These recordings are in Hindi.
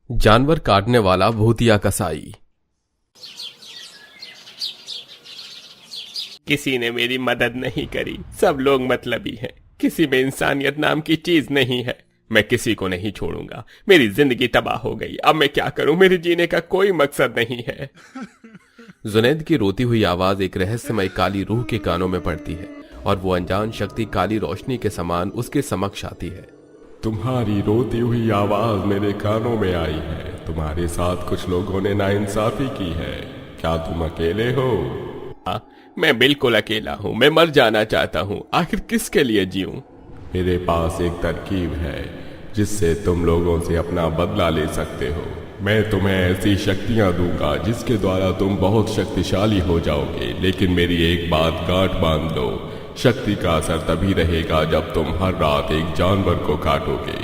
जानवर काटने वाला भूतिया कसाई। किसी ने मेरी मदद नहीं करी, सब लोग मतलबी हैं, किसी में इंसानियत नाम की चीज नहीं है। मैं किसी को नहीं छोड़ूंगा। मेरी जिंदगी तबाह हो गई, अब मैं क्या करूं? मेरे जीने का कोई मकसद नहीं है। जुनैद की रोती हुई आवाज एक रहस्यमय काली रूह के कानों में पड़ती है और वो अनजान शक्ति काली रोशनी के समान उसके समक्ष आती है। तुम्हारी रोती हुई आवाज मेरे कानों में आई है। तुम्हारे साथ कुछ लोगों ने नाइंसाफी की है। क्या तुम अकेले हो? मैं बिल्कुल अकेला हूँ। मैं मर जाना चाहता हूँ। आखिर किसके लिए जीऊं? मेरे पास एक तरकीब है जिससे तुम लोगों से अपना बदला ले सकते हो। मैं तुम्हें ऐसी शक्तियां दूंगा जिसके द्वारा तुम बहुत शक्तिशाली हो जाओगे। लेकिन मेरी एक बात गांठ बांध लो, शक्ति का असर तभी रहेगा जब तुम हर रात एक जानवर को काटोगे।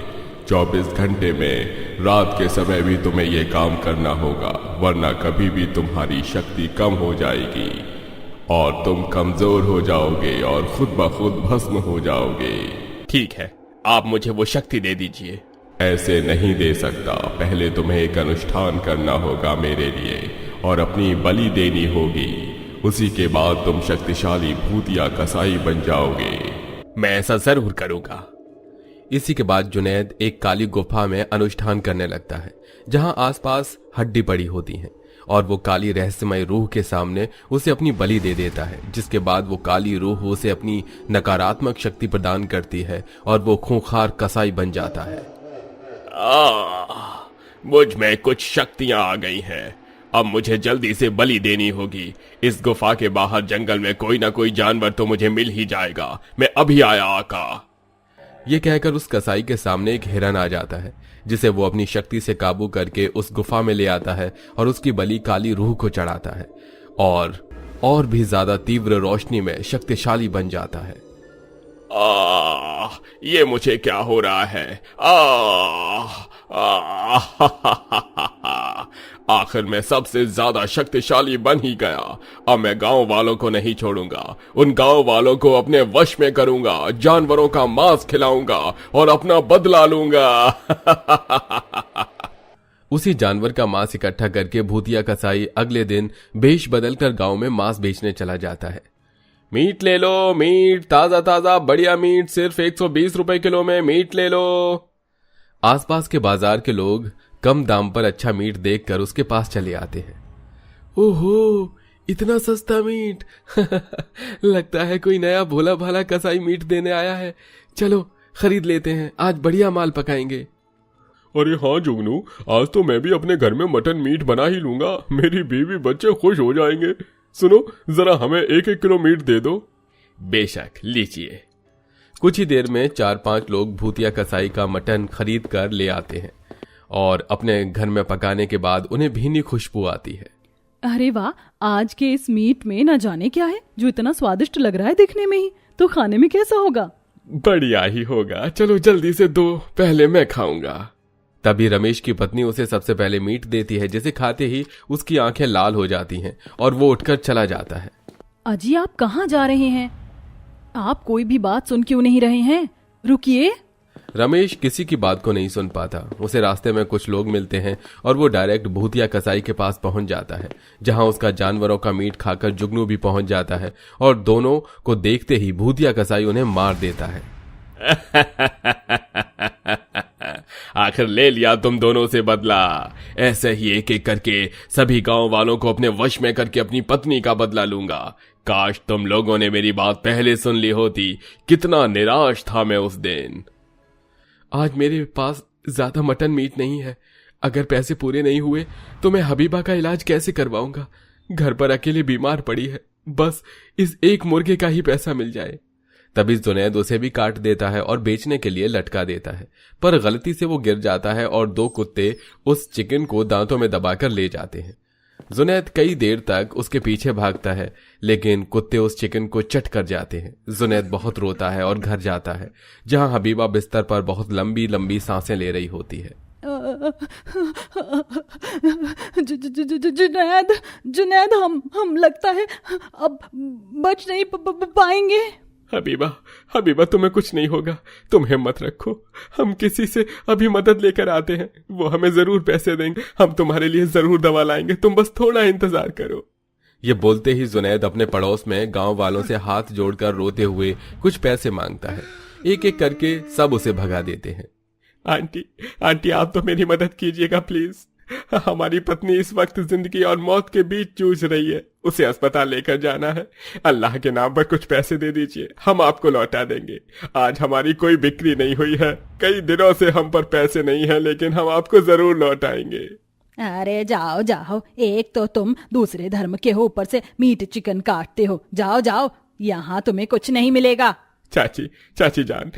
24 घंटे में रात के समय भी तुम्हें यह काम करना होगा, वरना कभी भी तुम्हारी शक्ति कम हो जाएगी और तुम कमजोर हो जाओगे और खुद ब खुद भस्म हो जाओगे। ठीक है, आप मुझे वो शक्ति दे दीजिए। ऐसे नहीं दे सकता। पहले तुम्हें एक अनुष्ठान करना होगा मेरे लिए और अपनी बलि देनी होगी। उसी के बाद तुम शक्तिशाली भूतिया कसाई बन जाओगे। मैं ऐसा जरूर करूंगा। इसी के बाद जुनैद एक काली गुफा में अनुष्ठान करने लगता है जहां आसपास हड्डी पड़ी होती हैं और वो काली रहस्यमय रूह के सामने उसे अपनी बलि दे देता है, जिसके बाद वो काली रूह उसे अपनी नकारात्मक शक्ति प्रदान करती है और वो खूंखार कसाई बन जाता है। मुझ में कुछ शक्तियां आ गई हैं। अब मुझे जल्दी से बलि देनी होगी। इस गुफा के बाहर जंगल में कोई ना कोई जानवर तो मुझे मिल ही जाएगा। मैं अभी आया आका। ये कहकर उस कसाई के सामने एक हिरन आ जाता है जिसे वो अपनी शक्ति से काबू करके उस गुफा में ले आता है और उसकी बलि काली रूह को चढ़ाता है और भी ज्यादा तीव्र रोशनी में शक्तिशाली बन जाता है। ये मुझे क्या हो रहा है? आखिर मैं सबसे ज्यादा शक्तिशाली बन ही गया। अब मैं गांव वालों को नहीं छोड़ूंगा। उन गांव वालों को अपने वश में करूंगा, जानवरों का मांस खिलाऊंगा और अपना बदला लूंगा। उसी जानवर का मांस इकट्ठा करके भूतिया कसाई अगले दिन भेष बदलकर गांव में मांस बेचने चला जाता है। मीट ले लो, मीट ताजा ताजा बढ़िया मीट, सिर्फ 120 रुपए किलो में मीट ले लो। आसपास के बाजार के लोग कम दाम पर अच्छा मीट देखकर उसके पास चले आते हैं। ओहो, इतना सस्ता मीट। लगता है कोई नया भोला भाला कसाई मीट देने आया है। चलो खरीद लेते हैं, आज बढ़िया माल पकाएंगे। अरे हाँ जुगनू, आज तो मैं भी अपने घर में मटन मीट बना ही लूंगा। मेरी बीवी बच्चे खुश हो जाएंगे। सुनो, जरा हमें 1-1 किलो मीट दे दो। बेशक, लीजिए। कुछ ही देर में 4-5 लोग भूतिया कसाई का मटन खरीद कर ले आते हैं और अपने घर में पकाने के बाद उन्हें भीनी खुशबू आती है। अरे वाह, आज के इस मीट में न जाने क्या है जो इतना स्वादिष्ट लग रहा है दिखने में ही, तो खाने में कैसा होगा? बढ़िया ही होगा। चलो जल्दी से दो, पहले मैं खाऊंगा। तभी रमेश की पत्नी उसे सबसे पहले मीट देती है, जिसे खाते ही उसकी आंखें लाल हो जाती हैं और वो उठकर चला जाता है। अजी, आप कहाँ जा रहे हैं? आप कोई भी बात सुन क्यों नहीं रहे हैं? रुकिए। रमेश किसी की बात को नहीं सुन पाता। उसे रास्ते में कुछ लोग मिलते हैं और वो डायरेक्ट भूतिया कसाई के पास पहुंच जाता है, जहां उसका जानवरों का मीट खाकर जुगनू भी पहुंच जाता है और दोनों को देखते ही भूतिया कसाई उन्हें मार देता है। आखिर ले लिया तुम दोनों से बदला। ऐसे ही एक एक करके सभी गांव वालों को अपने वश में करके अपनी पत्नी का बदला लूंगा। काश तुम लोगों ने मेरी बात पहले सुन ली होती। कितना निराश था मैं उस दिन। आज मेरे पास ज्यादा मटन मीट नहीं है। अगर पैसे पूरे नहीं हुए तो मैं हबीबा का इलाज कैसे करवाऊंगा? घर पर अकेले बीमार पड़ी है। बस इस एक मुर्गे का ही पैसा मिल जाए। तभी जुनैद उसे भी काट देता है और बेचने के लिए लटका देता है, पर गलती से वो गिर जाता है और 2 कुत्ते उस चिकन को दांतों में दबाकर ले जाते हैं। जुनैद कई देर तक उसके पीछे भागता है, लेकिन कुत्ते उस चिकन को चट कर जाते हैं। जुनैद बहुत रोता है और घर जाता है, जहां हबीबा बिस्तर पर बहुत लंबी लंबी सांसें ले रही होती है। जुनैद, जुनैद, हम लगता है अब बच नहीं पाएंगे। हबीबा, हबीबा तुम्हें कुछ नहीं होगा, तुम हिम्मत रखो। हम किसी से अभी मदद लेकर आते हैं, वो हमें जरूर पैसे देंगे। हम तुम्हारे लिए जरूर दवा लाएंगे, तुम बस थोड़ा इंतजार करो। ये बोलते ही जुनैद अपने पड़ोस में गांव वालों से हाथ जोड़कर रोते हुए कुछ पैसे मांगता है। एक एक करके सब उसे भगा देते हैं। आंटी, आंटी आप तो मेरी मदद कीजिएगा प्लीज। हमारी पत्नी इस वक्त जिंदगी और मौत के बीच जूझ रही है, उसे अस्पताल लेकर जाना है। अल्लाह के नाम पर कुछ पैसे दे दीजिए, हम आपको लौटा देंगे। आज हमारी कोई बिक्री नहीं हुई है, कई दिनों से हम पर पैसे नहीं है, लेकिन हम आपको जरूर लौटाएंगे। अरे जाओ जाओ, एक तो तुम दूसरे धर्म के हो, ऊपर से मीट चिकन काटते हो। जाओ जाओ, यहाँ तुम्हें कुछ नहीं मिलेगा। चाची जान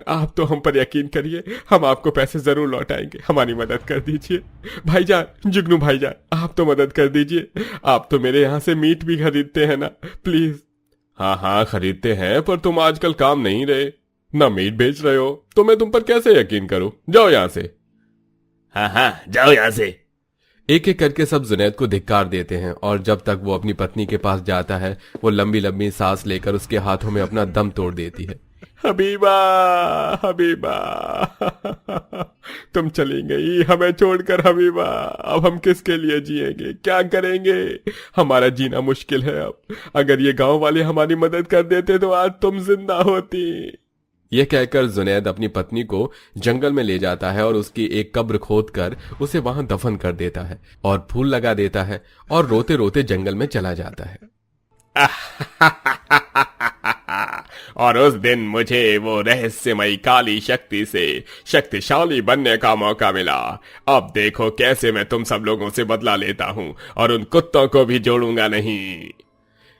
आप तो हम पर यकीन करिए, हम आपको पैसे जरूर लौटाएंगे। हमारी मदद कर दीजिए। भाईजान, जुगनू भाईजान, आप तो मदद कर दीजिए। आप तो मेरे यहाँ से मीट भी खरीदते हैं ना, प्लीज। हाँ खरीदते हैं, पर तुम आजकल काम नहीं रहे, ना मीट बेच रहे हो, तो मैं तुम पर कैसे यकीन करूं? जाओ यहाँ से। हाँ जाओ यहाँ से। एक एक करके सब जुनैद को धिक्कार देते हैं और जब तक वो अपनी पत्नी के पास जाता है वो लंबी लंबी सांस लेकर उसके हाथों में अपना दम तोड़ देती है। हबीबा, हबीबा, तुम चली गई हमें छोड़कर। हबीबा, अब हम किसके लिए जिएंगे, क्या करेंगे? हमारा जीना मुश्किल है अब। अगर ये गांव वाले हमारी मदद कर देते तो आज तुम जिंदा होती। यह कहकर जुनैद अपनी पत्नी को जंगल में ले जाता है और उसकी एक कब्र खोदकर उसे वहां दफन कर देता है और फूल लगा देता है और रोते रोते जंगल में चला जाता है। और उस दिन मुझे वो रहस्यमयी काली शक्ति से शक्तिशाली बनने का मौका मिला। अब देखो कैसे मैं तुम सब लोगों से बदला लेता हूँ और उन कुत्तों को भी जोड़ूंगा नहीं।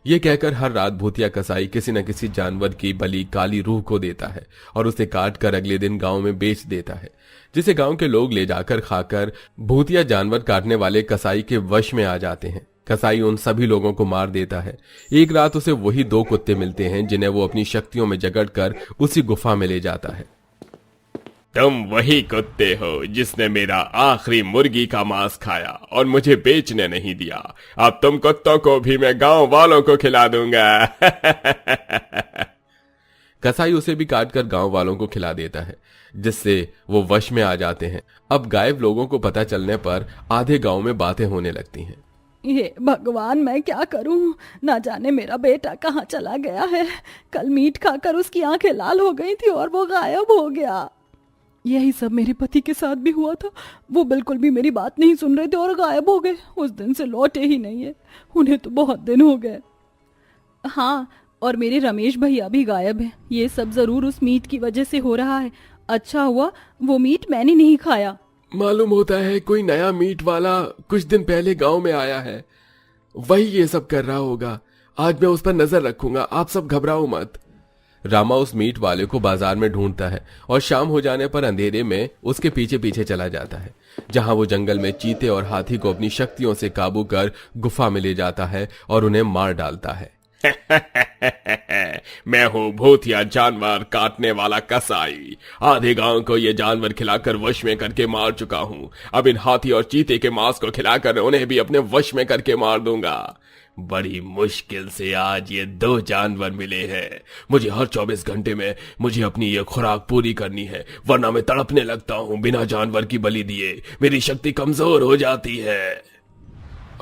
ये कहकर हर रात भूतिया कसाई किसी न किसी जानवर की बलि काली रूह को देता है और उसे काट कर अगले दिन गांव में बेच देता है, जिसे गांव के लोग ले जाकर खाकर भूतिया जानवर काटने वाले कसाई के वश में आ जाते हैं। कसाई उन सभी लोगों को मार देता है। एक रात उसे वही 2 कुत्ते मिलते हैं जिन्हें वो अपनी शक्तियों में जकड़कर उसी गुफा में ले जाता है। तुम वही कुत्ते हो जिसने मेरा आखिरी मुर्गी का मांस खाया और मुझे बेचने नहीं दिया। अब तुम कुत्तों को भी मैं गांव वालों को खिला दूंगा। कसाई उसे भी काटकर गांव वालों को खिला देता है, जिससे वो वश में आ जाते हैं। अब गायब लोगों को पता चलने पर आधे गांव में बातें होने लगती हैं। ये भगवान, मैं क्या करूं? ना जाने मेरा बेटा कहाँ चला गया है। कल मीट खाकर उसकी आंखें लाल हो गई थी और वो गायब हो गया। यही सब मेरे पति के साथ भी हुआ था। वो बिल्कुल भी मेरी बात नहीं सुन रहे थे और गायब हो गए। उस दिन से लौटे ही नहीं है। उन्हें तो बहुत दिन हो गए। हाँ, और मेरे रमेश भैया भी गायब हैं। ये सब जरूर उस मीट की वजह से हो रहा है। अच्छा हुआ वो मीट मैंने नहीं खाया। मालूम होता है कोई नया मीट वाला कुछ दिन पहले गांव में आया है, वही ये सब कर रहा होगा। आज मैं उस पर नजर रखूंगा, आप सब घबराओ मत। रामा उस मीट वाले को बाजार में ढूंढता है और शाम हो जाने पर अंधेरे में उसके पीछे पीछे चला जाता है, जहां वो जंगल में चीते और हाथी को अपनी शक्तियों से काबू कर गुफा में ले जाता है और उन्हें मार डालता है। मैं हूँ भूतिया जानवर काटने वाला कसाई। आधे गांव को ये जानवर खिलाकर वश में करके मार चुका हूँ। अब इन हाथी और चीते के मांस को खिलाकर उन्हें भी अपने वश में करके मार दूंगा। बड़ी मुश्किल से आज ये 2 जानवर मिले हैं। मुझे हर 24 घंटे में मुझे अपनी ये खुराक पूरी करनी है, वरना मैं तड़पने लगता हूँ। बिना जानवर की बलि दिए मेरी शक्ति कमजोर हो जाती है।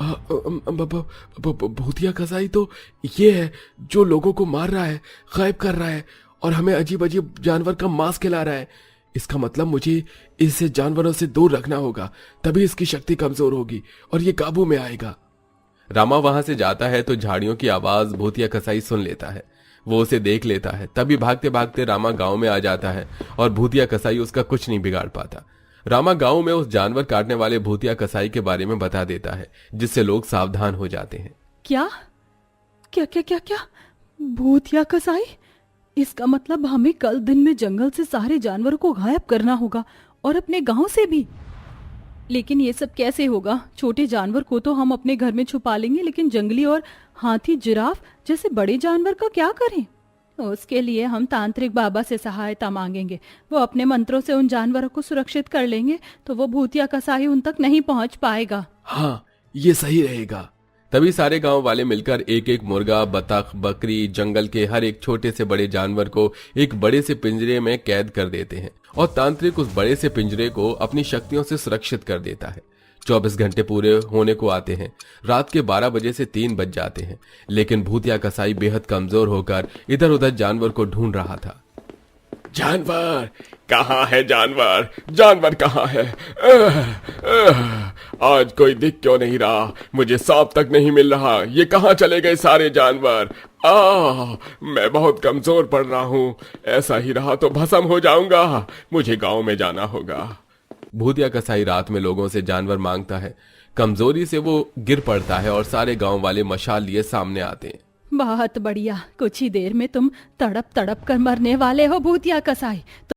भूतिया कसाई तो ये है जो लोगों को मार रहा है, गायब कर रहा है और हमें अजीब अजीब जानवर का मांस खिला रहा है। इसका मतलब मुझे इसे जानवरों से दूर रखना होगा, तभी इसकी शक्ति कमजोर होगी और ये काबू में आएगा। रामा वहां से जाता है तो झाड़ियों की आवाज भूतिया कसाई सुन लेता है। वो उसे देख लेता है। तभी भागते भागते रामा गांव में आ जाता है और भूतिया कसाई उसका कुछ नहीं बिगाड़ पाता। रामा गांव में उस जानवर काटने वाले भूतिया कसाई के बारे में बता देता है, जिससे लोग सावधान हो जाते हैं। क्या क्या क्या क्या क्या? भूतिया कसाई? इसका मतलब हमें कल दिन में जंगल से सारे जानवरों को गायब करना होगा और अपने गांव से भी। लेकिन ये सब कैसे होगा? छोटे जानवर को तो हम अपने घर में छुपा लेंगे, लेकिन जंगली और हाथी, जिराफ जैसे बड़े जानवर का क्या करें? उसके लिए हम तांत्रिक बाबा से सहायता मांगेंगे। वो अपने मंत्रों से उन जानवरों को सुरक्षित कर लेंगे तो वो भूतिया कसाई उन तक नहीं पहुंच पाएगा। हाँ, ये सही रहेगा। तभी सारे गांव वाले मिलकर एक एक मुर्गा, बतख, बकरी, जंगल के हर एक छोटे से बड़े जानवर को एक बड़े से पिंजरे में कैद कर देते हैं और तांत्रिक उस बड़े से पिंजरे को अपनी शक्तियों से सुरक्षित कर देता है। 24 घंटे पूरे होने को आते हैं। रात के 12 बजे से 3 बज जाते हैं, लेकिन भूतिया कसाई बेहद कमजोर होकर इधर उधर जानवर को ढूंढ रहा था। जानवर कहाँ है? जानवर जानवर कहाँ है? आज कोई दिख क्यों नहीं रहा? मुझे सांप तक नहीं मिल रहा। ये कहाँ चले गए सारे जानवर? मैं बहुत कमजोर पड़ रहा हूँ। ऐसा ही रहा तो भस्म हो जाऊंगा। मुझे गांव में जाना होगा। भूतिया कसाई रात में लोगों से जानवर मांगता है। कमजोरी से वो गिर पड़ता है और सारे गांव वाले मशाल लिए सामने आते हैं। बहुत बढ़िया, कुछ ही देर में तुम तड़प तड़प कर मरने वाले हो भूतिया कसाई।